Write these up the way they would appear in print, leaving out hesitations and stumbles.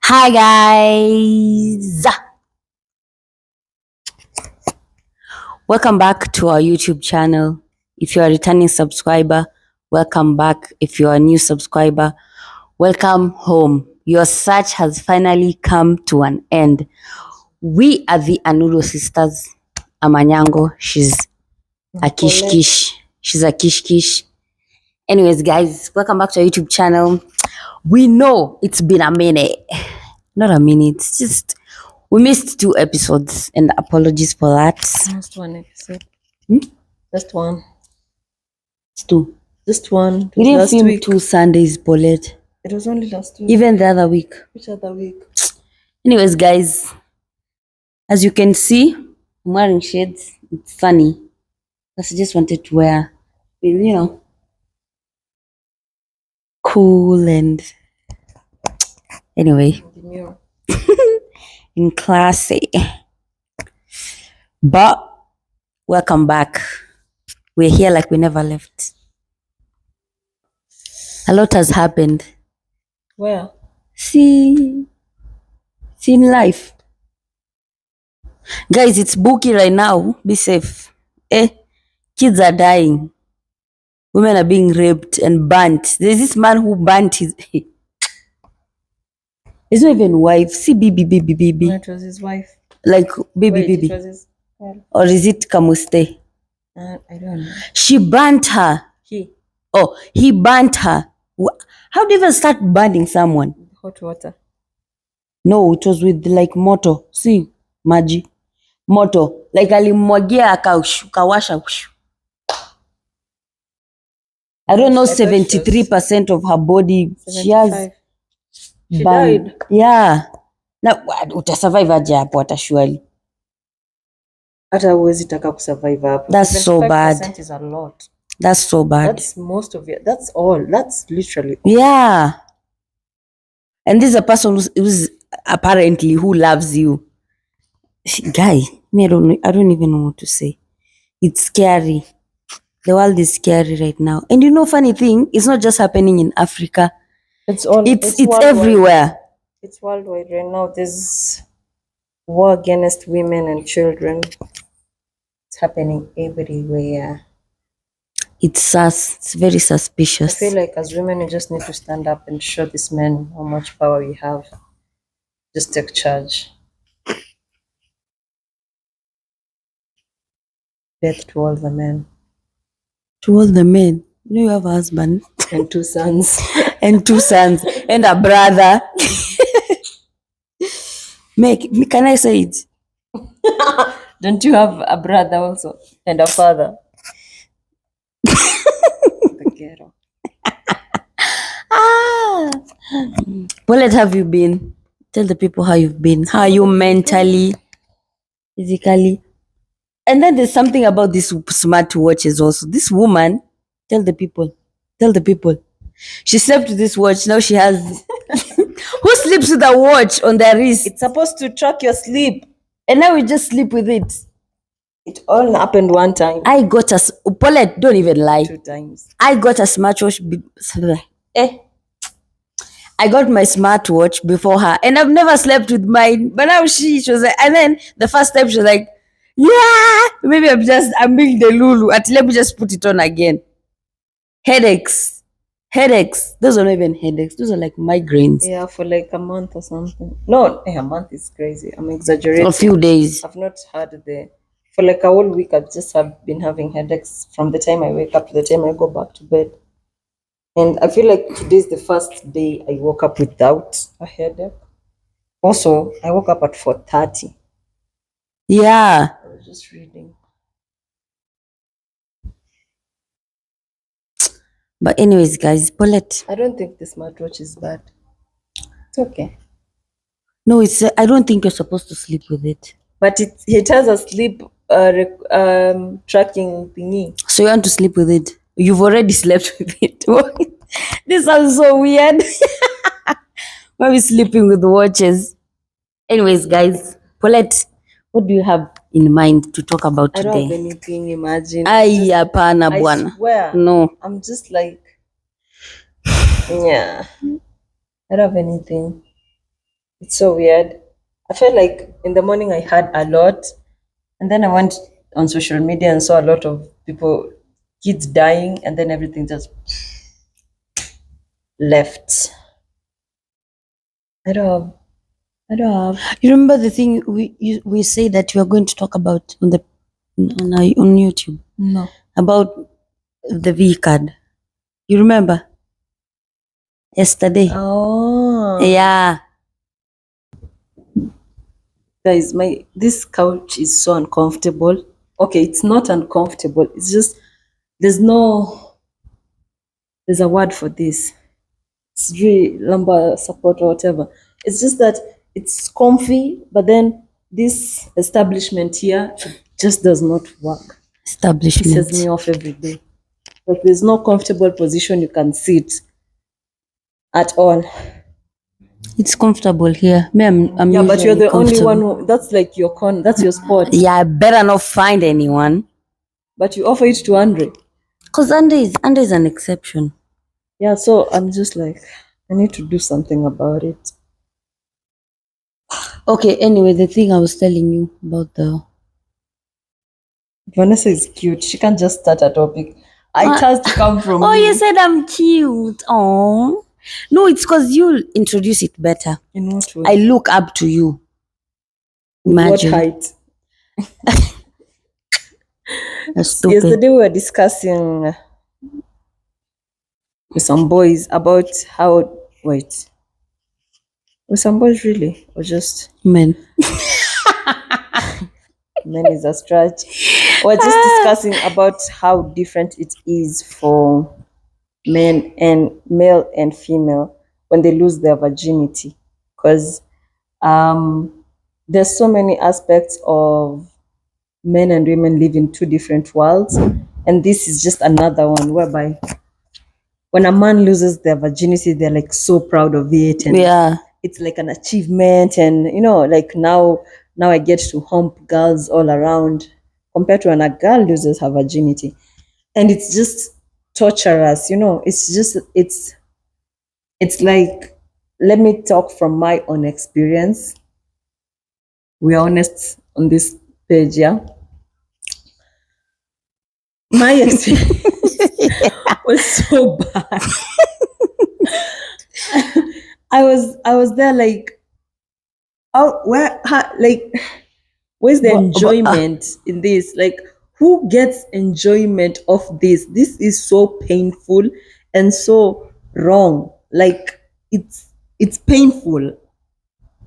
Hi guys, welcome back to our YouTube channel. If you are a returning subscriber, welcome back. If you are a new subscriber, welcome home. Your search has finally come to an end. We are the Anuro sisters. Amanyango, she's a kish kish. She's a kish kish. Anyways, guys, welcome back to our YouTube channel. We know it's been a minute. Not a minute, it's just we missed 2 episodes and apologies for that. Just one episode. Hmm? Just one. It's 2. Just one. We didn't last film week. 2 Sundays, Paulette. It was only last week. Even the other week. Which other week? Anyways, guys, as you can see, I'm wearing shades. It's sunny. I just wanted to wear, cool and anyway, Demure. in classy. But welcome back. We're here like we never left. A lot has happened. Where? See in life. Guys, it's booky right now. Be safe. Kids are dying. Women are being raped and burnt. There's this man who burnt his... It's not even wife. See, baby. No, it was his wife. Like, baby. It was his... Or is it Kamuste? I don't know. She burnt her. He burnt her. How do you even start burning someone? Hot water. No, it was with like moto. See, maji. Moto. Like alimwagia akawasha. I don't know, 73% of her body. 75. She has... She died. Yeah. Na utasurvive aje hapo hata surely. Hata huwezi taka kusurvive hapo. That's so bad. 75% is a lot. That's so bad. That's most of it. That's all. That's literally all. Yeah. And this is a person who's apparently who loves you. Guy, me, I don't even know what to say. It's scary. The world is scary right now. And you know, funny thing, it's not just happening in Africa. It's everywhere. It's worldwide right now. There's war against women and children. It's happening everywhere. It's sus. It's very suspicious. I feel like as women, we just need to stand up and show these men how much power we have. Just take charge. Death to all the men. To all the men. You know you have a husband. And 2 sons. And 2 sons. And a brother. Can I say it? Don't you have a brother also? And a father? The ghetto. Well, have you been? Tell the people how you've been. How are you mentally, physically? And then there's something about these smart watches also. This woman, tell the people. She slept with this watch. Now she has... Who sleeps with a watch on their wrist? It's supposed to track your sleep. And now we just sleep with it. It all happened one time. I got a... Paulette, don't even lie. 2 times. I got a smartwatch. I got my smartwatch before her. And I've never slept with mine. But now she was like... And then the first time she was like, yeah, maybe I'm being the Lulu. Let me just put it on again. Headaches. Those are not even headaches. Those are like migraines. Yeah, for like a month or something. No, a month is crazy. I'm exaggerating. A few days. I've not had for like a whole week. I've just been having headaches from the time I wake up to the time I go back to bed. And I feel like today's the first day I woke up without a headache. Also, I woke up at 4:30. Yeah. I was just reading. But anyways, guys, Paulette. I don't think the smartwatch is bad. It's okay. No, I don't think you're supposed to sleep with it. But it has a sleep tracking thingy. So you want to sleep with it? You've already slept with it. This sounds so weird. Why are we sleeping with watches? Anyways, guys, Paulette, what do you have in mind to talk about today? I don't have anything, imagine. Hapana bwana. I swear. No. I'm just like, yeah. I don't have anything. It's so weird. I felt like in the morning I had a lot, and then I went on social media and saw a lot of people, kids dying, and then everything just left. I don't have. I don't have. You remember the thing we say that we are going to talk about on the on YouTube No. about the V card. You remember? Yesterday. Oh. Yeah. Guys, this couch is so uncomfortable. Okay, it's not uncomfortable. It's just there's a word for this. It's really lumbar support or whatever. It's just that it's comfy, but then this establishment here just does not work. Establishment. Pisses me off every day. Like there's no comfortable position you can sit at all. It's comfortable here. Me, I'm Yeah, but you're usually the only comfortable. one that's like that's your spot. Yeah, I better not find anyone. But you offer it to Andre. Because Andre is an exception. Yeah, so I'm just like, I need to do something about it. Okay, anyway, the thing I was telling you about the Vanessa is cute. She can't just start a topic. It has to come from Oh, me. you said I'm cute. Oh. No, it's because you'll introduce it better. In what way? I look up to you. What Imagine. height? That's stupid. Yesterday we were discussing with some boys about how with some boys really, or just Men. men is a stretch. We're just discussing about how different it is for men and male and female when they lose their virginity, because there's so many aspects of men and women live in two different worlds, and this is just another one whereby when a man loses their virginity, they're like so proud of it, and Yeah. it's like an achievement, and like now I get to hump girls all around, compared to when a girl loses her virginity, and it's just torturous. It's like, let me talk from my own experience. We are honest on this page, yeah. My experience was so bad. I was there like, oh, where's the enjoyment in this? Like, who gets enjoyment of this? This is so painful and so wrong. Like, it's painful.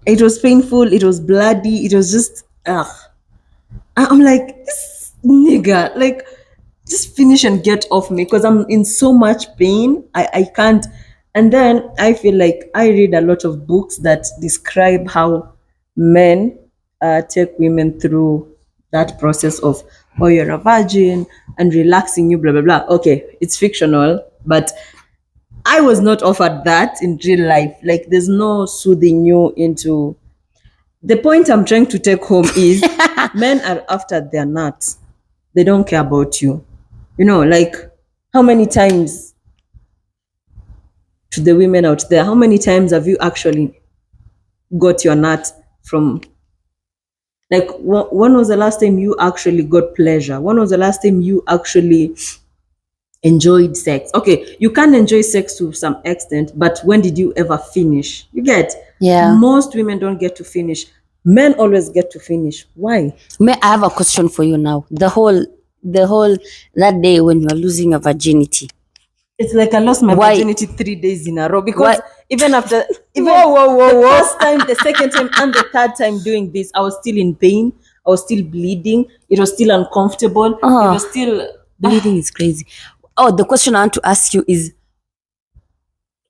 It was painful. It was bloody. It was just, I'm like, this nigga, like, just finish and get off me, because I'm in so much pain. I can't. And then I feel like I read a lot of books that describe how men take women through that process of, oh, you're a virgin and relaxing you, blah, blah, blah. Okay, it's fictional, but I was not offered that in real life. Like, there's no soothing you into. The point I'm trying to take home is men are after their nuts. They don't care about you. Like, how many times, to the women out there, how many times have you actually got your nut from, like, when was the last time you actually got pleasure? When was the last time you actually enjoyed sex? Okay, you can enjoy sex to some extent, but when did you ever finish? You get? Yeah. Most women don't get to finish. Men always get to finish. Why? May I have a question for you now? The whole that day when you are losing your virginity. It's like I lost my Why? virginity 3 days in a row, because Why? even after Whoa. the first time, the second time, and the third time doing this, I was still in pain. I was still bleeding. It was still uncomfortable. It was still Bleeding is crazy. Oh, the question I want to ask you is,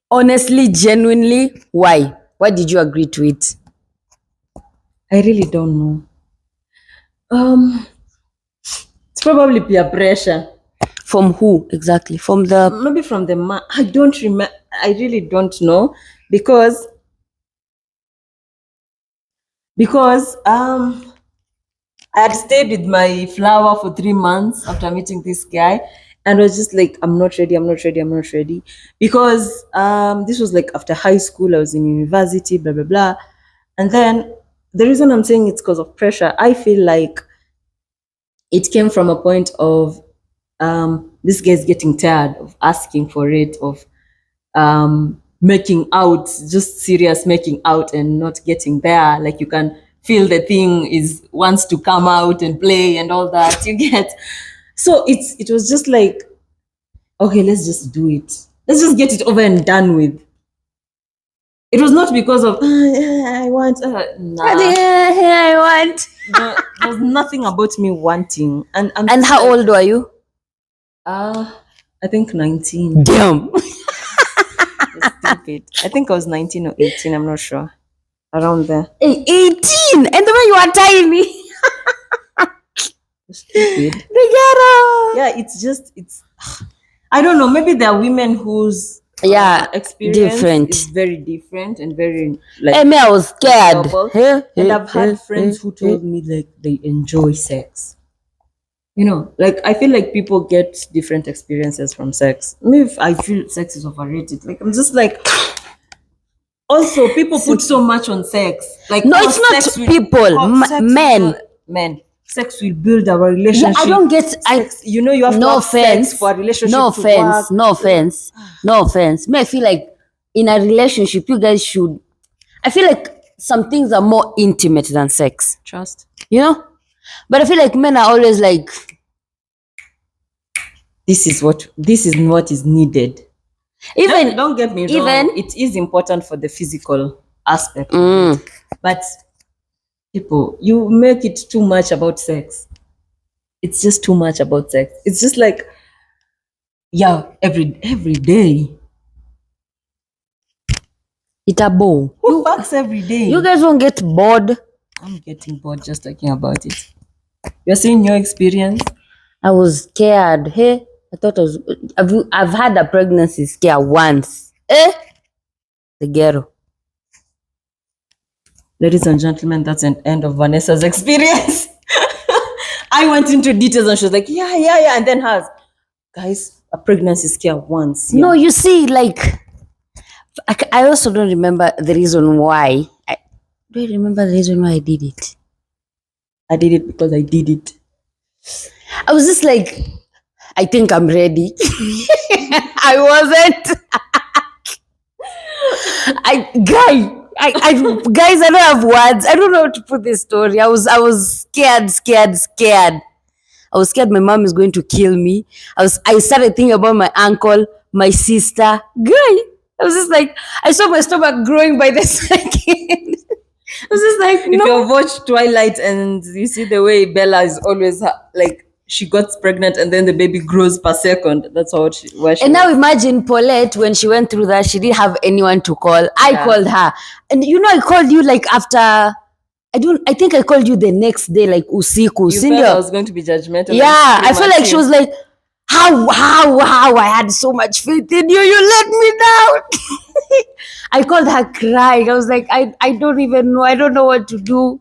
honestly, genuinely, why? Why did you agree to it? I really don't know. It's probably peer pressure. From who exactly? From the Maybe from the man. I don't remember. I really don't know, because I had stayed with my flower for 3 months after meeting this guy, and I was just like, I'm not ready, because this was like after high school. I was in university, blah blah blah, And then the reason I'm saying it's because of pressure, I feel like it came from a point of this guy's getting tired of asking for it, of making out, just serious making out and not getting there. Like you can feel the thing is wants to come out and play and all that. You get. So it was just like, okay, let's just do it. Let's just get it over and done with. It was not because of I want. Nah. I want. There's nothing about me wanting. And And how old were you? I think 19. Damn. Stupid. I think I was 19 or 18. I'm not sure. Around there. 18, and the way you are tiny. Stupid. The Yeah, it's. I don't know. Maybe there are women whose experience different. is very different and very like. Hey, me, I was scared. double. And I've had friends who told me like they enjoy sex. You know, like I feel like people get different experiences from sex. Maybe if I feel sex is overrated, like I'm just like. Also, people put so much on sex. Like No, it's not people, men. Men. Sex will build our relationship. Yeah, I don't get. Sex, you know, you have to No have offense. sex for a relationship No to offense. work. No offense. No offense. Me, I feel like in a relationship, you guys should. I feel like some things are more intimate than sex. Trust. You know, but I feel like men are always like, This is what is needed. even Don't get me wrong. even- It is important for the physical aspect, but people, you make it too much about sex. It's just too much about sex. It's just like, yeah, every day. it's a bow. Who fucks every day? You guys won't get bored. I'm getting bored just talking about it. You're saying your experience? I was scared. Hey, I thought I was. I've had a pregnancy scare once. The ghetto. Ladies and gentlemen, that's an end of Vanessa's experience. I went into details and she was like, yeah. And then hers, guys, a pregnancy scare once. Yeah. No, you see, like, I also don't remember the reason why. Do you remember the reason why I did it? I did it because I did it. I was just like, I think I'm ready. I wasn't. Guys, I don't have words. I don't know how to put this story. I was scared. I was scared my mom is going to kill me. I started thinking about my uncle, my sister. I was just like, I saw my stomach growing by the second. I was just like, If no. you've watched Twilight and you see the way Bella is always like, she got pregnant and then the baby grows per second. That's where she And now imagine Paulette, when she went through that, she didn't have anyone to call. I called her. And you know, I called you like after, I think I called you the next day, like usiku. you felt I was going to be judgmental. Yeah, I felt like she was like, how I had so much faith in you let me down. I called her crying. I was like, I don't even know. I don't know what to do.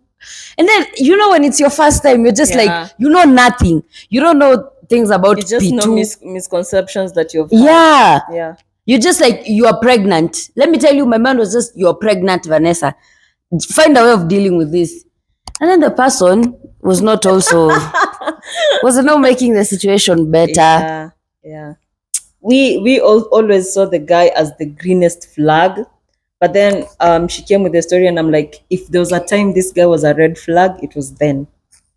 And then, you know, when it's your first time, you're just like, you know nothing. You don't know things about You just P2. know misconceptions that you've had. Yeah. You're just like, you are pregnant. Let me tell you, my mind was just, you're pregnant, Vanessa. Find a way of dealing with this. And then the person was not also, was not making the situation better. Yeah. We always saw the guy as the greenest flag. But then she came with the story and I'm like, if there was a time this guy was a red flag, it was then.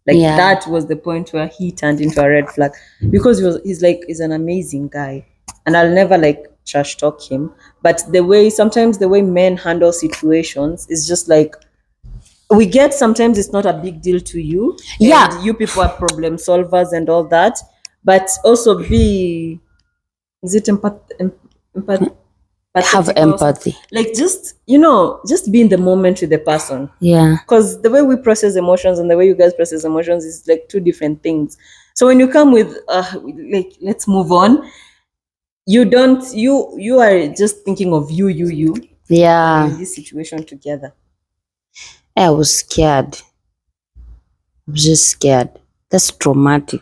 Like that was the point where he turned into a red flag. Because he's an amazing guy. And I'll never like trash talk him. But sometimes the way men handle situations is just like, we get sometimes it's not a big deal to you. Yeah. And you people are problem solvers and all that. But also is it have empathy. Like just be in the moment with the person. Yeah. Because the way we process emotions and the way you guys process emotions is like two different things. So when you come with like, let's move on, you are just thinking of you Yeah. in this situation together. I was scared. I was just scared. That's traumatic.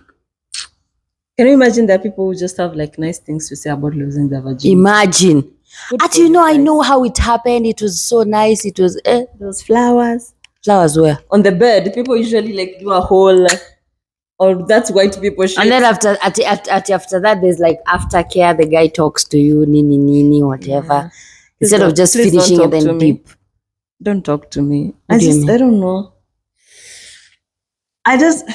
Can you imagine that people who just have like nice things to say about losing their virginity? Imagine. Good At for you know, I guys. know how it happened. It was so nice. It was Those flowers flowers where. on the bed. People usually like do a whole, or that's white people shit. And then after that, there's like aftercare. The guy talks to you, nini, whatever. Yeah. Instead of just Please don't finishing and talk to then me. deep. Don't talk to me. What do you mean? I don't know. I just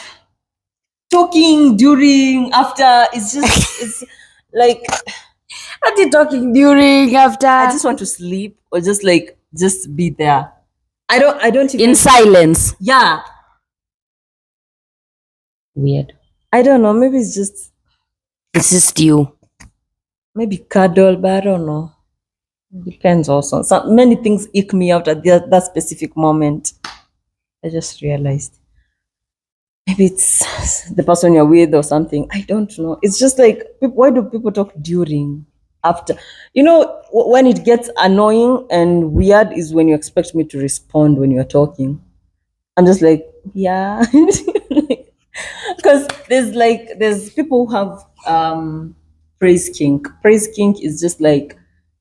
talking during, after, it's like What are you talking during, after? I just want to sleep or just be there. I don't even, In silence. yeah. Weird. I don't know. Maybe it's just you. maybe cuddle, but I don't know. Depends also. Many things ick me out at that specific moment. I just realized. Maybe it's the person you're with or something. I don't know. It's just like, why do people talk during, after? You know, when it gets annoying and weird is when you expect me to respond when you're talking. I'm just like, yeah. Because there's people who have praise kink. Praise kink is just like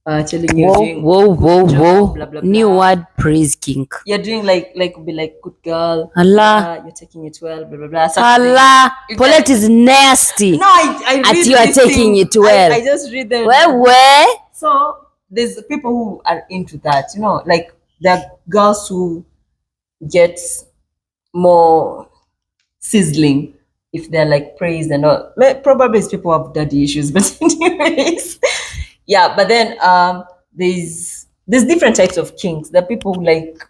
telling you, Whoa, blah, blah, blah. New word, praise kink. You're doing be like, good girl. Allah. You're taking it well, blah, blah, blah. Allah. Paulette is nasty. No, I read At you are these taking things. it well. I just read them. Where? So there's people who are into that, like there are girls who get more sizzling if they're like praised and all. Probably it's people who have daddy issues, but anyways, yeah. But then there's different types of kinks. There are people who like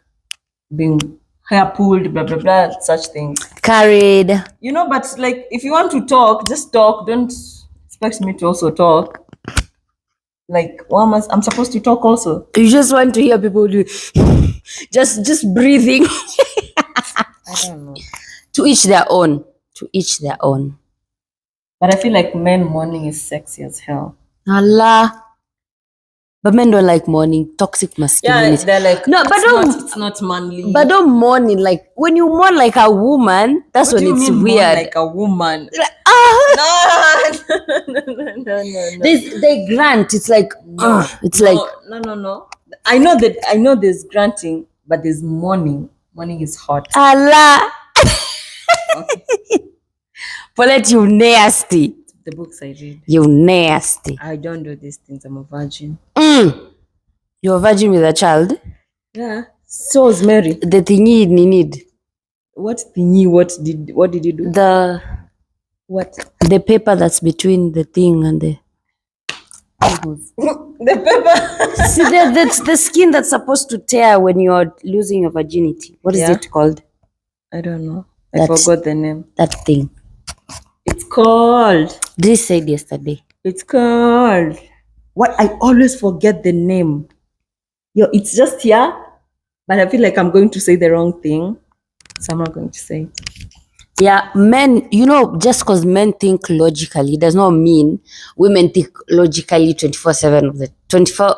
being hair pulled, blah blah blah, such things. Carried. But like if you want to talk, just talk. Don't expect me to also talk. Like, I'm supposed to talk also. You just want to hear people do just breathing. I don't know. To each their own. To each their own. But I feel like men mourning is sexy as hell. Allah. But men don't like mourning. Toxic masculinity. Yeah, they're like, no, but it's not manly. But don't mourn it like when you mourn like a woman. That's what when do you it's mean weird. mourn like a woman? No. They grant. It's like it's like no. I know there's granting, but there's mourning. Mourning is hot. Allah. Okay. Paulette, you nasty. The books I read. You nasty. I don't do these things. I'm a virgin. You're a virgin with a child? Yeah. So is Mary. The thingy you need. What thingy? What did you do? The paper that's between the thing and the the paper. See, that's the skin that's supposed to tear when you're losing your virginity. What is it called? I don't know. I forgot the name. That thing. It's called. This said yesterday. It's called. What? I always forget the name. It's just here, but I feel like I'm going to say the wrong thing, so I'm not going to say it. Yeah, men, just because men think logically does not mean women think logically 24/7 of the 24.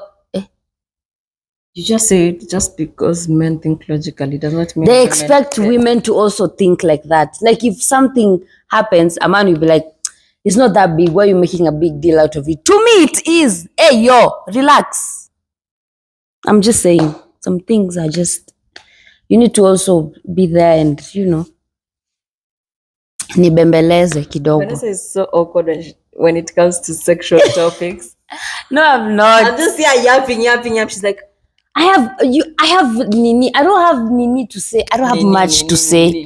You just said just because men think logically does not mean they expect women to also think like that. Like if something happens, a man will be like, it's not that big. Why are you making a big deal out of it? To me, it is. Hey, relax. I'm just saying, some things are just, you need to also be there and, nibembeleze kidogo. Vanessa is so awkward when it comes to sexual topics. No, I'm not. I'm just here yapping. She's like, I have Nini. I don't have Nini to say. I don't have much to say.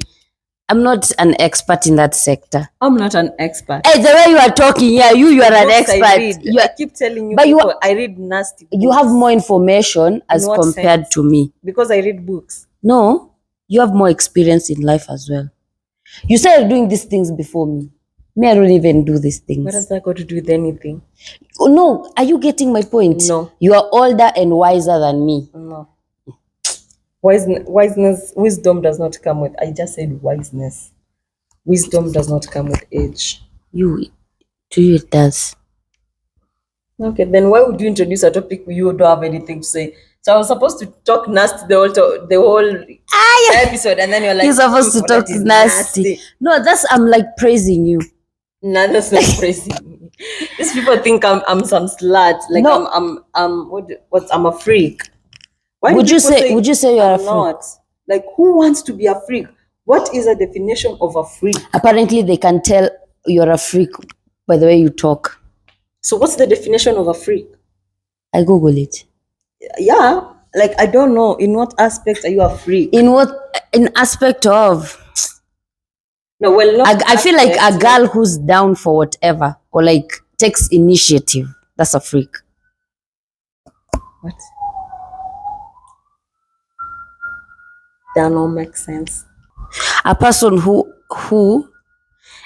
I'm not an expert in that sector. I'm not an expert. Hey, the way you are talking, yeah, you are an expert. I keep telling you, but I read nasty books. You have more information as compared to me. Because I read books. No, you have more experience in life as well. You started doing these things before me. Me, I don't even do these things. What has that got to do with anything? Oh, no, are you getting my point? No. You are older and wiser than me. No. Wisdom does not come with, I just said wiseness. Wisdom does not come with age. To you it does. Okay, then why would you introduce a topic where you don't have anything to say? So I was supposed to talk nasty the whole episode, and then you're like, you're supposed to talk nasty. No, I'm like praising you. No, that's not praising me. These people think I'm some slut. Like No. I'm a freak. Why do Would you people say you're a I'm freak? not? Like, who wants to be a freak? What is the definition of a freak? Apparently, they can tell you're a freak by the way you talk. So what's the definition of a freak? I Google it. Yeah, like I don't know. In what aspect are you a freak? In aspect of, No, well, not I feel like a aspect, girl who's down for whatever or like takes initiative. That's a freak. What? That don't make sense. A person who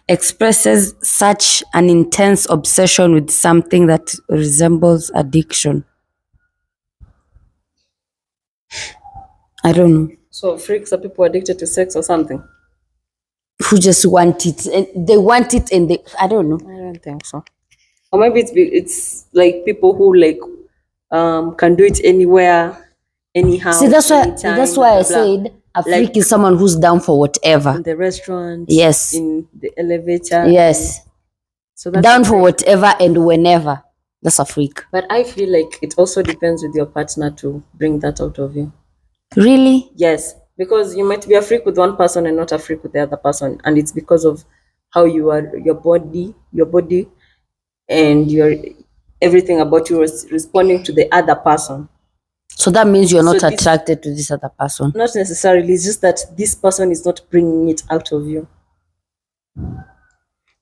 expresses such an intense obsession with something that resembles addiction. I don't know. So freaks are people addicted to sex or something? Who just want it. They want it and I don't know. I don't think so. Or maybe it's like people who like can do it anywhere, anyhow. See, that's why anytime, I blah, blah. said a freak Like- is someone who's down for whatever. In the restaurant, Yes. in the elevator, Yes. So that's Down a for freak. whatever and whenever. That's a freak. But I feel like it also depends with your partner to bring that out of you. Really? Yes, because you might be a freak with one person and not a freak with the other person, and it's because of how you are, your body, and your everything about you is responding to the other person. So that means you're not So this- attracted to this other person. Not necessarily. It's just that this person is not bringing it out of you.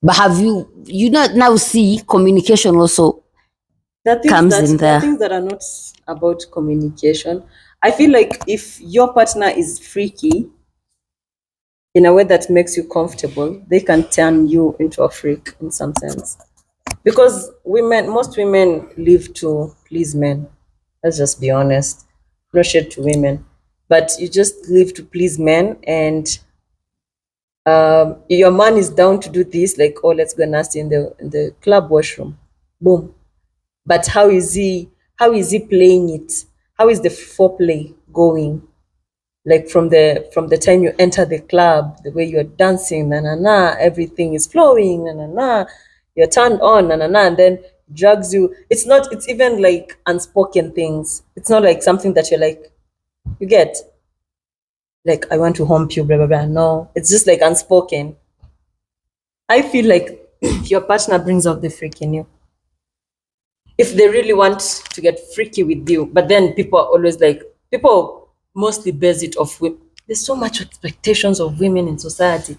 But have you not now see communication also There are things comes that, in there are there. things that are not about communication. I feel like if your partner is freaky in a way that makes you comfortable, they can turn you into a freak in some sense. Because most women live to please men. Let's just be honest. No shade to women, but you just live to please men, and your man is down to do this, like, oh, let's go nasty in the club washroom. Boom. But how is he playing it? How is the foreplay going? Like from the time you enter the club, the way you're dancing, na na na, everything is flowing, na na na, you're turned on, na na na, and then drags you. It's even like unspoken things. It's not like something that you're like, you get, like, I want to hump you, blah blah blah. No, it's just like unspoken. I feel like if your partner brings out the freak in you, if they really want to get freaky with you, but then people mostly base it off women. There's so much expectations of women in society.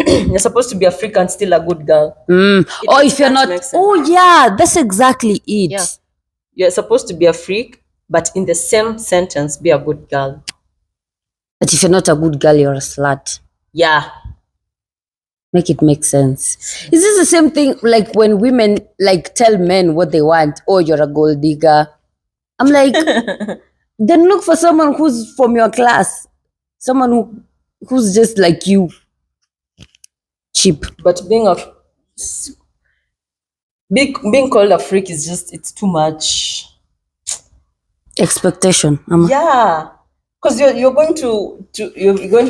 You're supposed to be a freak and still a good girl. Or if you're can't not, make sense. oh yeah, that's exactly it. Yeah. You're supposed to be a freak, but in the same sentence, be a good girl. But if you're not a good girl, you're a slut. Yeah. Make it make sense. Is this the same thing like when women like tell men what they want? Oh, you're a gold digger. I'm like, then look for someone who's from your class, someone who's just like you, cheap. But being called a freak is just, it's too much. Expectation. Yeah, because you're going to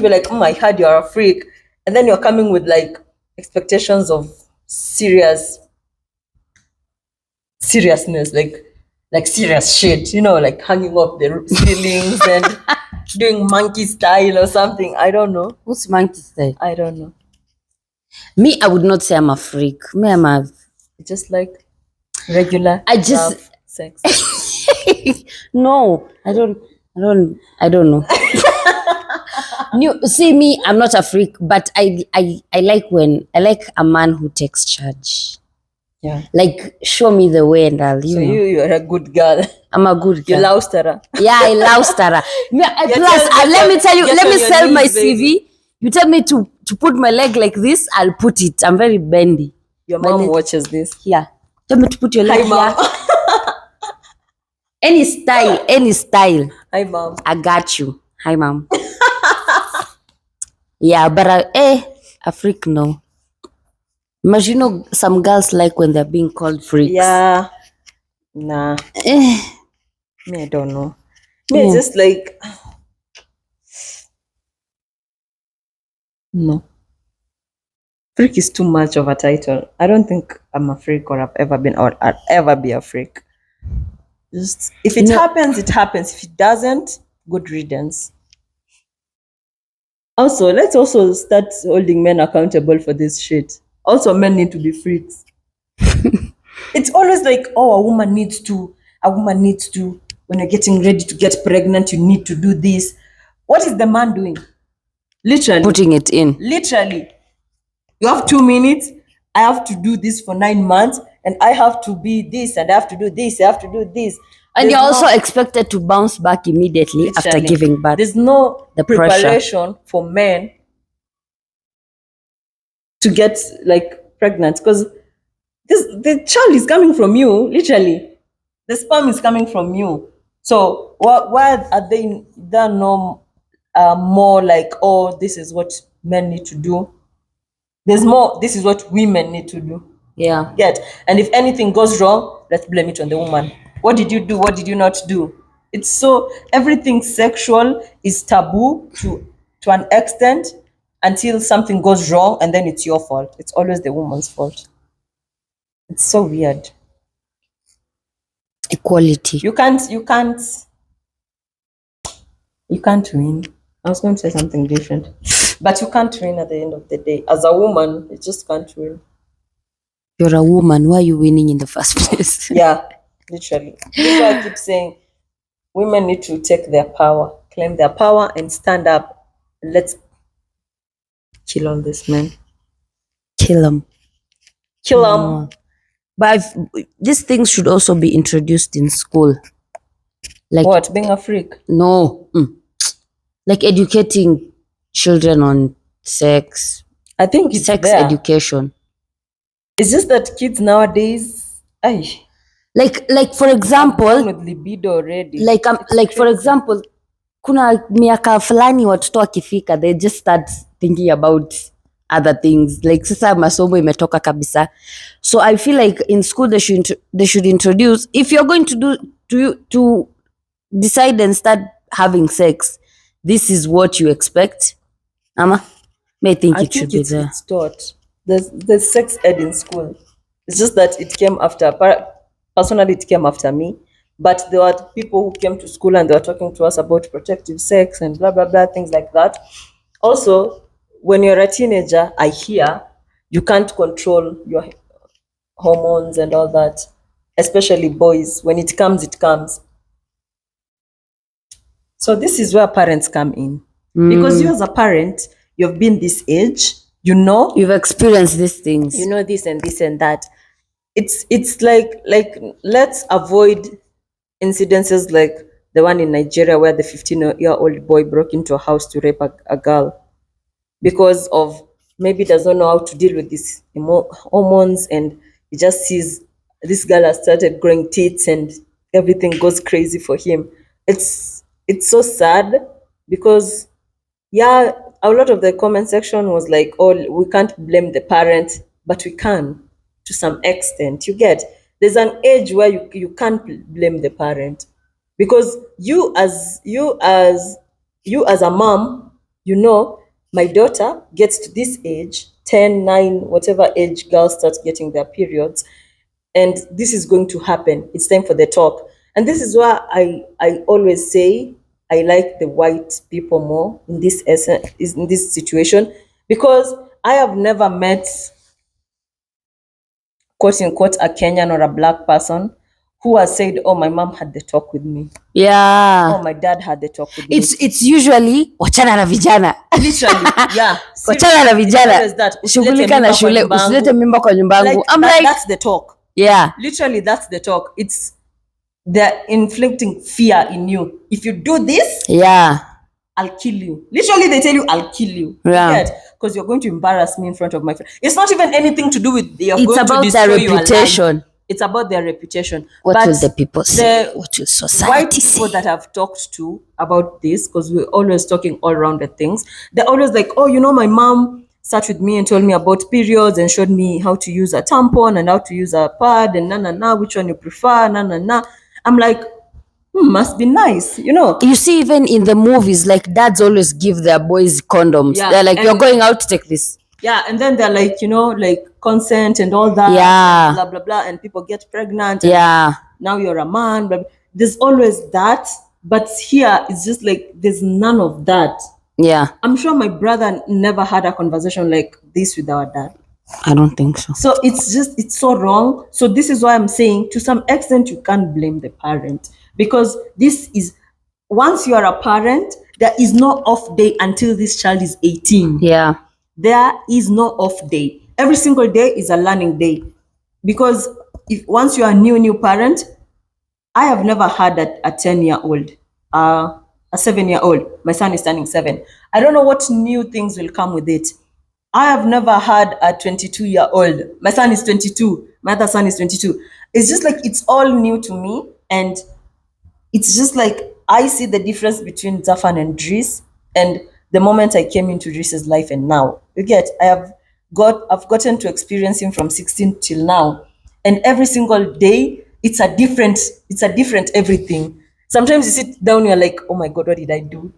be like, I heard you're a freak, and then you're coming with like expectations of seriousness, like serious shit, like hanging up the ceilings and doing monkey style or something. I don't know. What's monkey style? I don't know. Me, I would not say I'm a freak. Me, I'm a Just like regular. I just- rough sex. no. I don't know. See me, I'm not a freak, but I like a man who takes charge. Yeah. Like show me the way and I'll So know. you're a good girl. I'm a good You girl. loused her. Yeah, I love Stara. Let me tell you, get let on me your sell my knees, baby. CV. You tell me to put my leg like this, I'll put it. I'm very bendy. Your My mom leg- watches this. Here. Tell me to put your Hi, leg mom. here. Any style. Hi, mom. I got you. Hi, mom. Yeah, but a freak, no. But some girls like when they're being called freaks. Yeah. Nah. Eh, Me, I don't know. Me, it's Yeah. just like, no. Freak is too much of a title. I don't think I'm a freak or I've ever been or I'll ever be a freak. Just if it happens, it happens. If it doesn't, good riddance. Also, let's also start holding men accountable for this shit. Also, men need to be freaks. It's always like, oh, a woman needs to, when you're getting ready to get pregnant, you need to do this. What is the man doing? Literally. Putting it in. Literally. You have 2 minutes. I have to do this for 9 months, and I have to be this, and I have to do this, I have to do this. And you're also expected to bounce back immediately after giving birth. There's no preparation for men to get like pregnant, because the child is coming from you, literally. The sperm is coming from you. So why are they no more like, oh, this is what men need to do? There's more, this is what women need to do. Yeah. Yet, and if anything goes wrong, let's blame it on the woman. What did you do? What did you not do? It's so, everything sexual is taboo to an extent until something goes wrong, and then it's your fault. It's always the woman's fault. It's so weird. Equality. You can't win. I was going to say something different, but you can't win at the end of the day. As a woman, you just can't win. You're a woman. Why are you winning in the first place? Yeah, literally. That's why I keep saying women need to take their power, claim their power, and stand up. Let's kill all these men. Kill them. Kill them. But these things should also be introduced in school. Like what? Being a freak? No. Like educating children on sex. I think it's sex there. Education. It's just that kids nowadays, like for example, with libido already. Like for example, kuna miaka fulani watoto wakifika, they just start thinking about other things. Like sasa masomo imetoka kabisa. So I feel like in school they should introduce, if you're going to decide and start having sex, this is what you expect. Ama, may think it should be there. It's taught. There's sex ed in school. It's just that it came after. Personally, it came after me. But there were people who came to school and they were talking to us about protective sex and blah blah blah, things like that. Also, when you're a teenager, I hear you can't control your hormones and all that, especially boys. When it comes, it comes. So this is where parents come in. Because you as a parent, you've been this age, you know. You've experienced these things. You know this and this and that. It's like let's avoid incidences like the one in Nigeria where the 15-year-old boy broke into a house to rape a girl because of maybe does not know how to deal with these hormones, and he just sees this girl has started growing teeth and everything goes crazy for him. It's so sad because a lot of the comment section was like, oh, we can't blame the parent, but we can to some extent. You get, there's an age where you can't blame the parent, because you as a mom, you know, my daughter gets to this age, 10, 9, whatever age girls start getting their periods, and this is going to happen. It's time for the talk. And this is why I always say I like the white people more in this situation, because I have never met, quote unquote, a Kenyan or a black person who has said, oh, my mom had the talk with me. Yeah. Oh, my dad had the talk with me. It's usually wachana na vijana. Literally, yeah. Wachana na vijana. Shughulika na shule, usilete mimba kwa nyumbangu. I'm like, that's the talk. Yeah. Literally, that's the talk. They're inflicting fear in you. If you do this, yeah, I'll kill you. Literally, they tell you, I'll kill you. Yeah. Because you're going to embarrass me in front of my friends. It's not even anything to do with it's about their reputation. It's about their reputation. What will the people say? What will society white people that I've talked to about this, because we're always talking all rounded things, they're always like, oh, you know, my mom sat with me and told me about periods and showed me how to use a tampon and how to use a pad and which one you prefer, I'm like, must be nice, you know. You see, even in the movies, like dads always give their boys condoms. Yeah, they're like, you're going out, take this. Yeah, and then they're like, like consent and all that. Yeah. Blah, blah, blah. And people get pregnant. And Yeah. now you're a man. But there's always that. But here, it's just like there's none of that. Yeah. I'm sure my brother never had a conversation like this with our dad. I don't think so. So it's so wrong. So this is why I'm saying to some extent you can't blame the parent, because this is, once you are a parent, there is no off day until this child is 18. Yeah. There is no off day. Every single day is a learning day. Because if once you are a new parent, I have never had a 10-year-old, a 7-year-old. My son is turning 7. I don't know what new things will come with it. I have never had a 22-year-old. My son is 22. My other son is 22. It's just like it's all new to me. And it's just like I see the difference between Zafan and Dries, and the moment I came into Dries's life and now. You get, I've gotten to experience him from 16 till now. And every single day it's a different everything. Sometimes you sit down, you're like, oh my God, what did I do?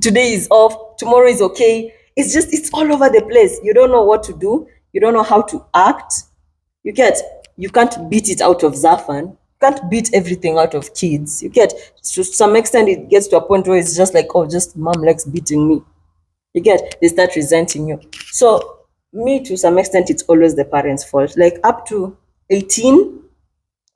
Today is off, tomorrow is okay. It's all over the place. You don't know what to do, you don't know how to act. You get, you can't beat it out of Zafan. You can't beat everything out of kids. You get, to some extent it gets to a point where it's just like, oh, just mom likes beating me. You get, they start resenting you. So me, to some extent, it's always the parents' fault. Like up to 18,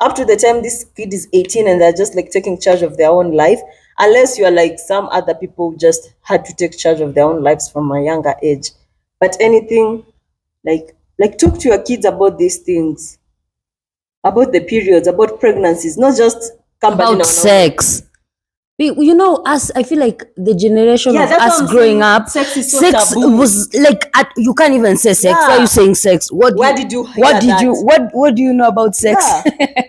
up to the time this kid is 18 and they're just like taking charge of their own life, unless you are like some other people who just had to take charge of their own lives from a younger age. But anything like talk to your kids about these things, about the periods, about pregnancies, not just come back About sex. You know, us, I feel like the generation Yeah, of that's what us I'm growing saying. up, Sex is so taboo. was like, you can't even say sex. Why are Yeah. you saying sex? Where did you hear that? what do you know about sex?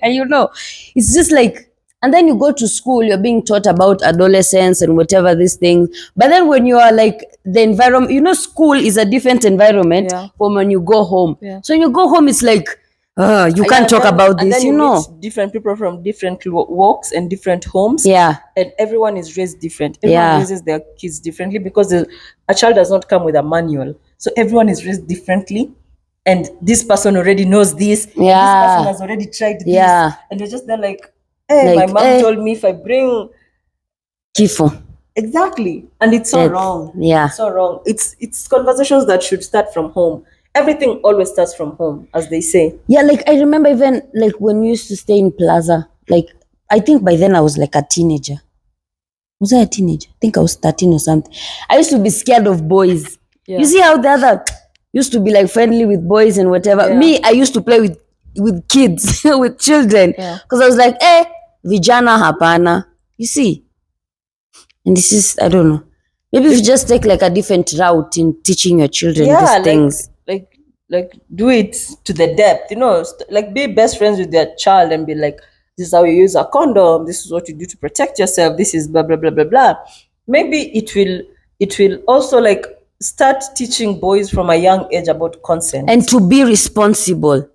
You know, it's just like, and then you go to school, you're being taught about adolescence and whatever these things. But then when you are like, the environment, you know, school is a different environment Yeah. from when you go home. Yeah. So when you go home, it's like, you can't talk about and this, then you know. meet different people from different walks and different homes. Yeah. And everyone is raised different. Everyone Yeah. raises their kids differently, because a child does not come with a manual. So everyone is raised differently. And this person already knows this. and Yeah. This person has already tried this. Yeah. And they're just, they're like, hey, Like, my mom eh. told me if I bring. Kifo. Exactly. And it's so Death. wrong. Yeah. So wrong. It's conversations that should start from home. Everything always starts from home, as they say. Yeah, like I remember even like when we used to stay in Plaza, like I think by then I was like a teenager. Was I a teenager? I think I was 13 or something. I used to be scared of boys. Yeah. You see how the other used to be like friendly with boys and whatever. Yeah. Me, I used to play with kids, with children. Yeah. Because I was like, vijana hapana. You see? And this is, I don't know. Maybe if you just take like a different route in teaching your children these things. Like do it to the depth, like be best friends with their child and be like, this is how you use a condom, this is what you do to protect yourself, this is blah blah blah blah blah. Maybe it will also like start teaching boys from a young age about consent. And to be responsible.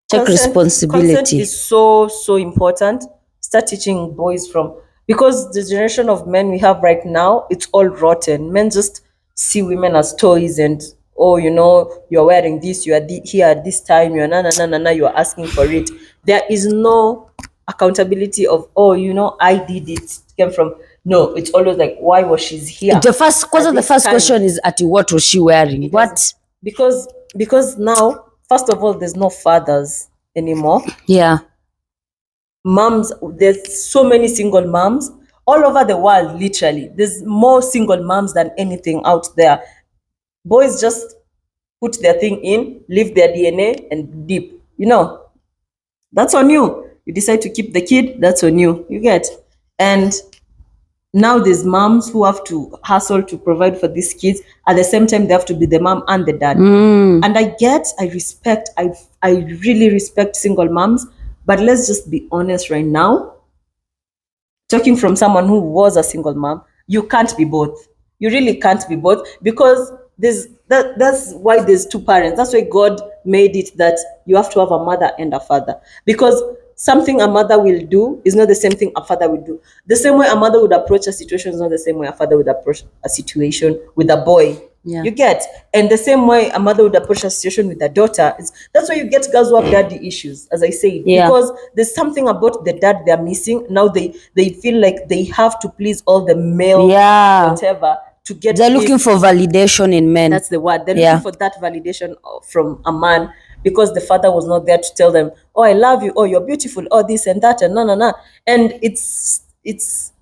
Take responsibility. Consent is so important. Start teaching boys from, because the generation of men we have right now, it's all rotten. Men just see women as toys, and oh, you're wearing this, you are here at this time, you're you're asking for it. There is no accountability of, oh, I did it. It came from, no, it's always like, why was she here? The first question is, what was she wearing? What? Because now, first of all, there's no fathers anymore. Yeah. Moms, there's so many single moms all over the world. Literally, there's more single moms than anything out there. Boys just put their thing in, leave their DNA and dip. That's on you. You decide to keep the kid, that's on you. You get. And now there's moms who have to hustle to provide for these kids. At the same time, they have to be the mom and the dad. And I really respect single moms. But let's just be honest right now. Talking from someone who was a single mom, you can't be both. You really can't be both, because that's why there's two parents. That's why God made it that you have to have a mother and a father, because something a mother will do is not the same thing a father will do. The same way a mother would approach a situation is not the same way a father would approach a situation with a boy. Yeah. You get, and the same way a mother would approach a situation with a daughter. That's why you get girls who have daddy issues, as I said, Yeah. because there's something about the dad they're missing. Now they feel like they have to please all the male, Yeah. whatever, to get. They're looking for validation in men. That's the word. They're Yeah. looking for that validation from a man because the father was not there to tell them, "Oh, I love you. Oh, you're beautiful. Oh, this and that and no. And it's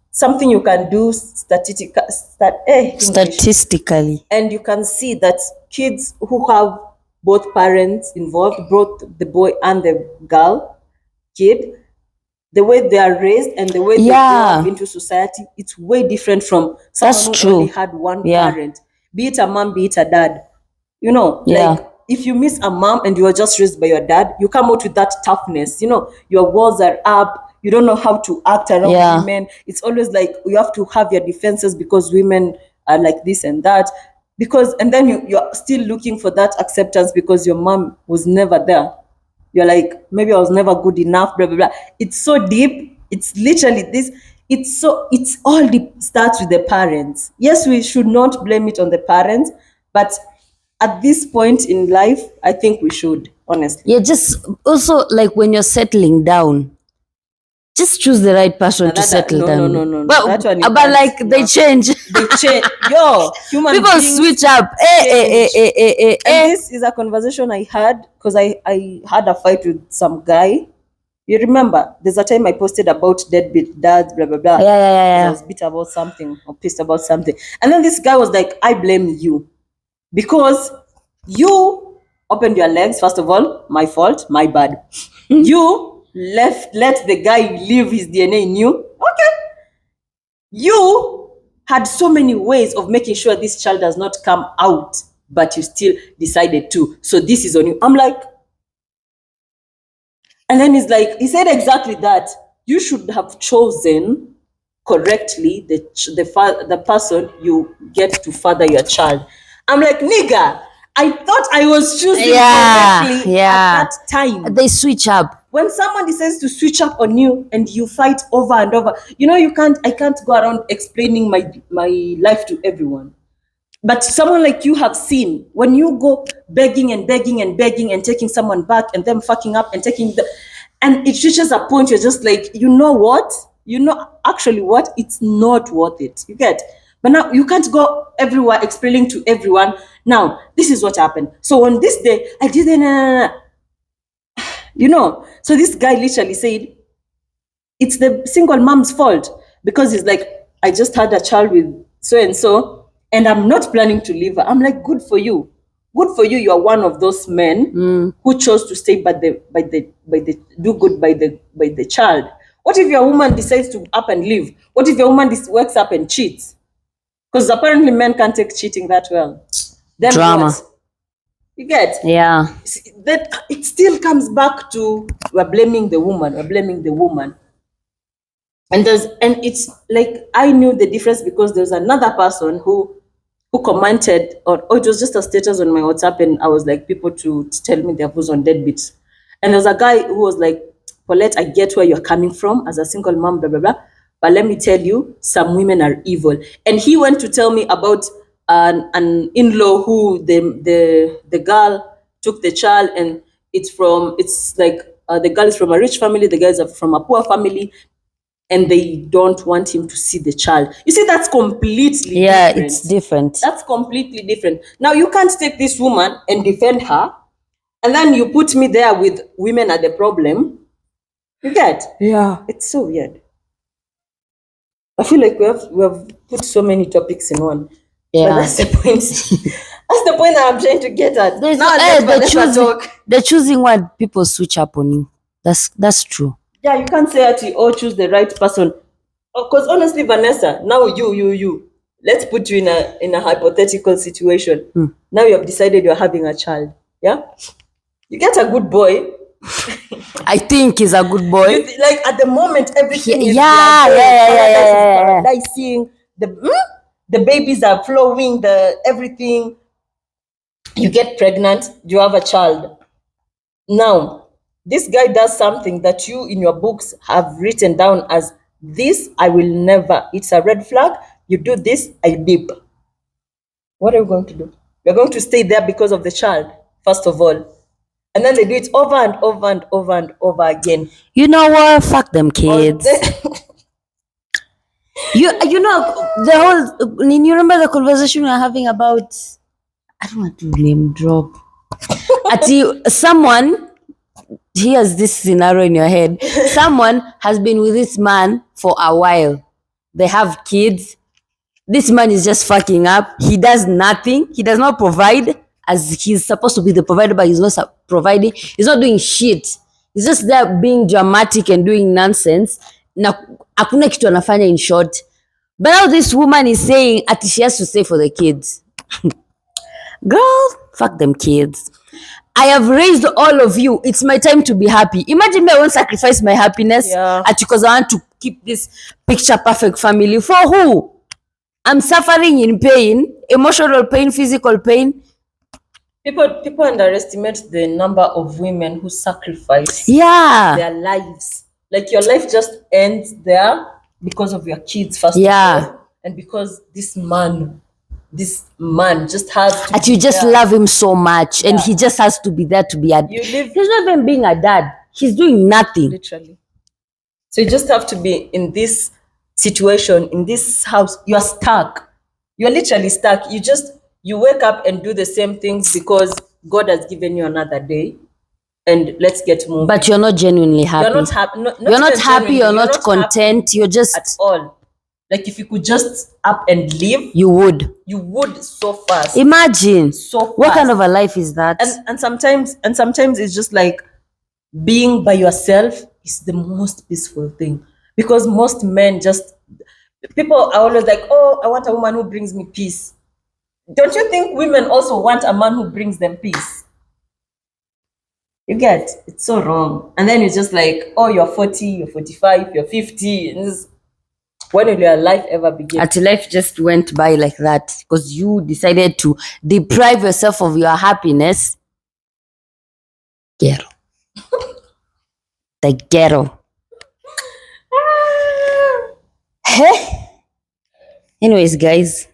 something you can do Statistically. and you can see that kids who have both parents involved, both the boy and the girl kid, the way they are raised and the way they grow Yeah. up into society, it's way different from That's someone who true. only had one Yeah. parent, be it a mom, be it a dad. You know, Yeah. like if you miss a mom and you are just raised by your dad, you come out with that toughness. You know, your walls are up. You don't know how to act around Yeah. women. It's always like you have to have your defenses because women are like this and that. Because and then you're still looking for that acceptance because your mom was never there. You're like, maybe I was never good enough, blah blah blah. It's so deep. It's literally this. It's all deep starts with the parents. Yes, we should not blame it on the parents, but at this point in life, I think we should, honestly. Yeah, just also like when you're settling down, just choose the right person to settle down. No. But, That one you but can't, like they no. change. They change. Yo, human People beings switch up. change. And this is a conversation I had because I had a fight with some guy. You remember, there's a time I posted about deadbeat dads, blah, blah, blah. Yeah. I was bitter about something or pissed about something. And then this guy was like, I blame you because you opened your legs, first of all, my fault, my bad. You let the guy leave his DNA in you. Okay. You had so many ways of making sure this child does not come out, but you still decided to. So this is on you. I'm like, and then he's like, he said exactly that. You should have chosen correctly the person you get to father your child. I'm like, nigga, I thought I was choosing correctly at that time. They switch up. When someone decides to switch up on you and you fight over and over, I can't go around explaining my life to everyone. But someone like you have seen when you go begging and begging and begging and taking someone back and them fucking up and and it reaches a point you're just like, you know what? Actually what? It's not worth it. You get? But now you can't go everywhere explaining to everyone. Now, this is what happened. So on this day, I didn't, so this guy literally said, it's the single mom's fault because he's like, I just had a child with so and so, and I'm not planning to leave her. I'm like, good for you. Good for you. You are one of those men who chose to stay by the do good by the child. What if your woman decides to up and leave? What if your woman works up and cheats? Because apparently men can't take cheating that well. Then drama. What? You get? Yeah. That it still comes back to we're blaming the woman. We're blaming the woman. And it's like I knew the difference because there's another person who commented on, it was just a status on my WhatsApp, and I was like, people to tell me their views on deadbeats. And there's a guy who was like, Paulette, I get where you're coming from as a single mom, blah blah blah. But let me tell you, some women are evil. And he went to tell me about an in-law who the girl took the child, and it's like the girl is from a rich family, the guys are from a poor family, and they don't want him to see the child. You see, that's completely different. It's different. That's completely different. Now, you can't take this woman and defend her, and then you put me there with women are the problem. You get? Yeah. It's so weird. I feel like we have put so many topics in one. Yeah. But that's the point. That's the point that I'm trying to get at. They're choosing what people switch up on you. That's true. Yeah, you can't say that you choose the right person. Because honestly, Vanessa, now you. Let's put you in a hypothetical situation. Now you have decided you're having a child. Yeah? You get a good boy. I think he's a good boy. Like at the moment, everything is paradising. The babies are flowing, everything. You get pregnant, you have a child. Now, this guy does something that you in your books have written down as this, I will never. It's a red flag. You do this, I dip. What are we going to do? We're going to stay there because of the child, first of all. And then they do it over and over and over and over again. You know what? Fuck them kids. You know the whole. You remember the conversation we were having about? I don't want to name drop. Someone. Here's this scenario in your head. Someone has been with this man for a while. They have kids. This man is just fucking up. He does nothing. He does not provide as he's supposed to be the provider, but he's not providing. He's not doing shit. He's just there being dramatic and doing nonsense. Na hakuna kitu anafanya, in short. But now this woman is saying that she has to stay for the kids. Girl, fuck them kids. I have raised all of you. It's my time to be happy. Imagine me, I won't sacrifice my happiness because I want to keep this picture perfect family. For who? I'm suffering in pain, emotional pain, physical pain. People underestimate the number of women who sacrifice their lives. Like your life just ends there because of your kids first of all, and because this man just has to. And you just love him so much, and he just has to be there to be a. He's not even being a dad. He's doing nothing. Literally. So you just have to be in this situation, in this house. You are stuck. You're literally stuck. You wake up and do the same things because God has given you another day, and let's get moving. But you're not genuinely happy. You're not happy. You're not happy. You're not content. You're just at all. Like if you could just up and leave, you would so fast. Imagine so fast. What kind of a life is that? And sometimes it's just like being by yourself is the most peaceful thing, because most men people are always like, oh, I want a woman who brings me peace. Don't you think women also want a man who brings them peace? You get, it's so wrong. And then it's just like, oh, you're 40, you're 45, you're 50. And when will your life ever begin? At life just went by like that because you decided to deprive yourself of your happiness. Ghetto. The ghetto. Hey. Anyways, guys.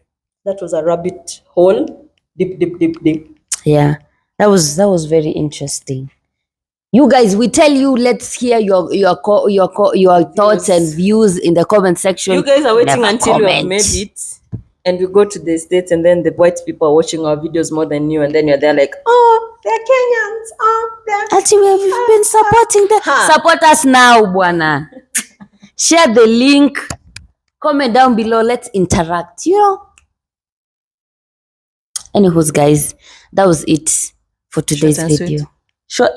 That was a rabbit hole. Deep. Yeah. That was very interesting. You guys, we tell you, let's hear your thoughts and views in the comment section. You guys are waiting until you have made it, and we go to the States, and then the white people are watching our videos more than you, and then you're there like, oh, they're Kenyans. Oh, they're. Actually, we've been supporting them. Support us now, Buana. Share the link. Comment down below. Let's interact. Anyways, guys, that was it for today's video. Short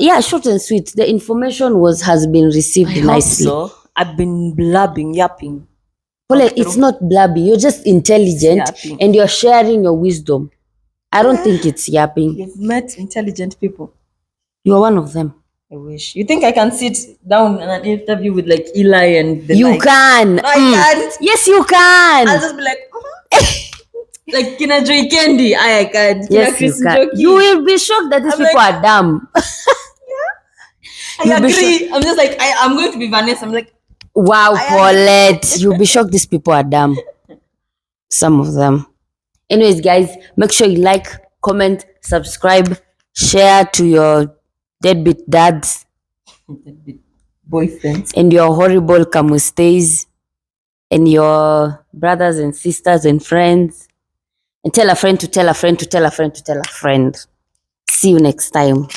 and sweet. The information has been received nicely. So I've been blabbing, yapping. Well, it's not blabbing. You're just intelligent and you're sharing your wisdom. I don't think it's yapping. You've met intelligent people. You're one of them. I wish. You think I can sit down in an interview with like Eli and the You can. No, I can't. Yes, you can. I'll just be like, like Kina Joy Candy. I can't. Yes, you can. You will be shocked that these people are dumb. I agree. I'm just like, I'm going to be Vanessa. I'm like, wow, Paulette. You'll be shocked these people are dumb. Some of them. Anyways, guys, make sure you like, comment, subscribe, share to your deadbeat dads, deadbeat boyfriends, and your horrible camustes, and your brothers and sisters and friends. And tell a friend to tell a friend to tell a friend to tell a friend. See you next time.